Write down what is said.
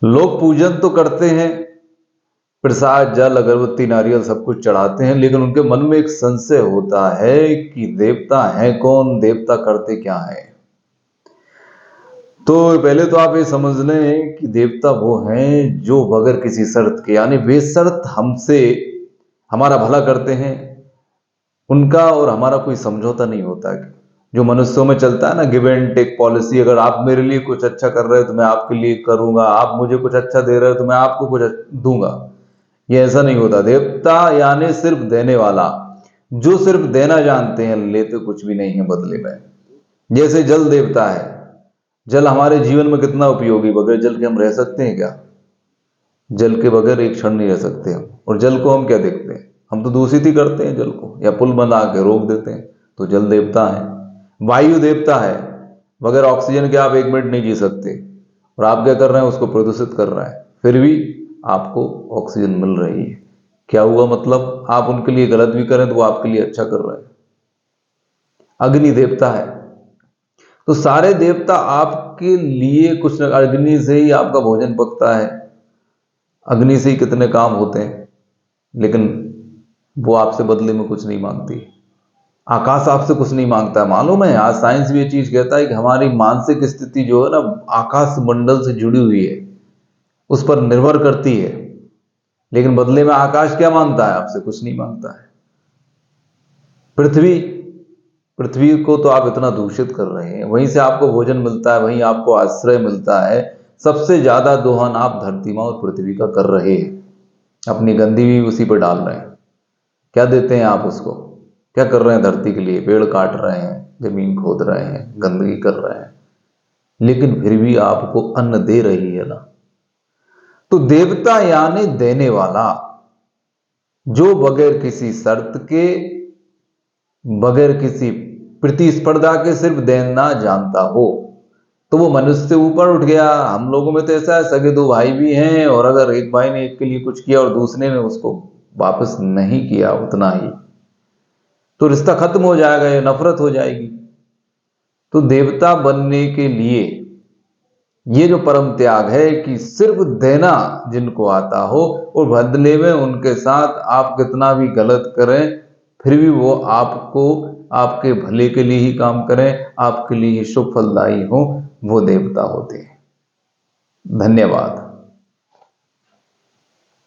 लोग पूजन तो करते हैं, प्रसाद जल अगरबत्ती नारियल सब कुछ चढ़ाते हैं, लेकिन उनके मन में एक संशय होता है कि देवता है कौन, देवता करते क्या है। तो पहले तो आप ये समझ लें कि देवता वो हैं जो बगैर किसी शर्त के, यानी बेशर्त हमसे हमारा भला करते हैं। उनका और हमारा कोई समझौता नहीं होता है। जो मनुष्यों में चलता है ना, गिव एंड टेक पॉलिसी, अगर आप मेरे लिए कुछ अच्छा कर रहे हो तो मैं आपके लिए करूंगा, आप मुझे कुछ अच्छा दे रहे हो तो मैं आपको कुछ दूंगा। ये ऐसा नहीं होता। देवता यानी सिर्फ देने वाला, जो सिर्फ देना जानते हैं, लेते कुछ भी नहीं है बदले में। जैसे जल देवता है, जल हमारे जीवन में कितना उपयोगी, बगैर जल के हम रह सकते हैं क्या? जल के बगैर एक क्षण नहीं रह सकते हम। और जल को हम क्या देखते हैं, हम तो दूषित ही करते हैं जल को, या पुल बना के रोक देते हैं। तो जल देवता है। वायु देवता है, बगैर ऑक्सीजन के आप एक मिनट नहीं जी सकते, और आप क्या कर रहे हैं, उसको प्रदूषित कर रहे हैं, फिर भी आपको ऑक्सीजन मिल रही है। क्या हुआ, मतलब आप उनके लिए गलत भी करें तो वो आपके लिए अच्छा कर रहे हैं। अग्नि देवता है। तो सारे देवता आपके लिए कुछ न, अग्नि से ही आपका भोजन पकता है, अग्नि से ही कितने काम होते हैं, लेकिन वो आपसे बदले में कुछ नहीं मांगती। आकाश आपसे कुछ नहीं मांगता है। मालूम है, आज साइंस भी ये चीज कहता है कि हमारी मानसिक स्थिति जो है ना, आकाश मंडल से जुड़ी हुई है, उस पर निर्भर करती है। लेकिन बदले में आकाश क्या मांगता है आपसे? कुछ नहीं मांगता है। पृथ्वी, पृथ्वी को तो आप इतना दूषित कर रहे हैं, वहीं से आपको भोजन मिलता है, वहीं आपको आश्रय मिलता है। सबसे ज्यादा दोहन आप धरती माँ और पृथ्वी का कर रहे हैं, अपनी गंदी भी उसी पर डाल रहे हैं। क्या देते हैं आप उसको? क्या कर रहे हैं धरती के लिए? पेड़ काट रहे हैं, जमीन खोद रहे हैं, गंदगी कर रहे हैं, लेकिन फिर भी आपको अन्न दे रही है ना। तो देवता यानी देने वाला, जो बगैर किसी शर्त के, बगैर किसी प्रतिस्पर्धा के सिर्फ देना जानता हो। तो वो मनुष्य से ऊपर उठ गया। हम लोगों में तो ऐसा है, सगे दो भाई भी हैं, और अगर एक भाई ने एक के लिए कुछ किया और दूसरे ने उसको वापस नहीं किया उतना ही, तो रिश्ता खत्म हो जाएगा या नफरत हो जाएगी। तो देवता बनने के लिए ये जो परम त्याग है कि सिर्फ देना जिनको आता हो, और बदले में उनके साथ आप कितना भी गलत करें फिर भी वो आपको, आपके भले के लिए ही काम करें, आपके लिए ही शुभ फलदायी हो, वो देवता होते हैं। धन्यवाद।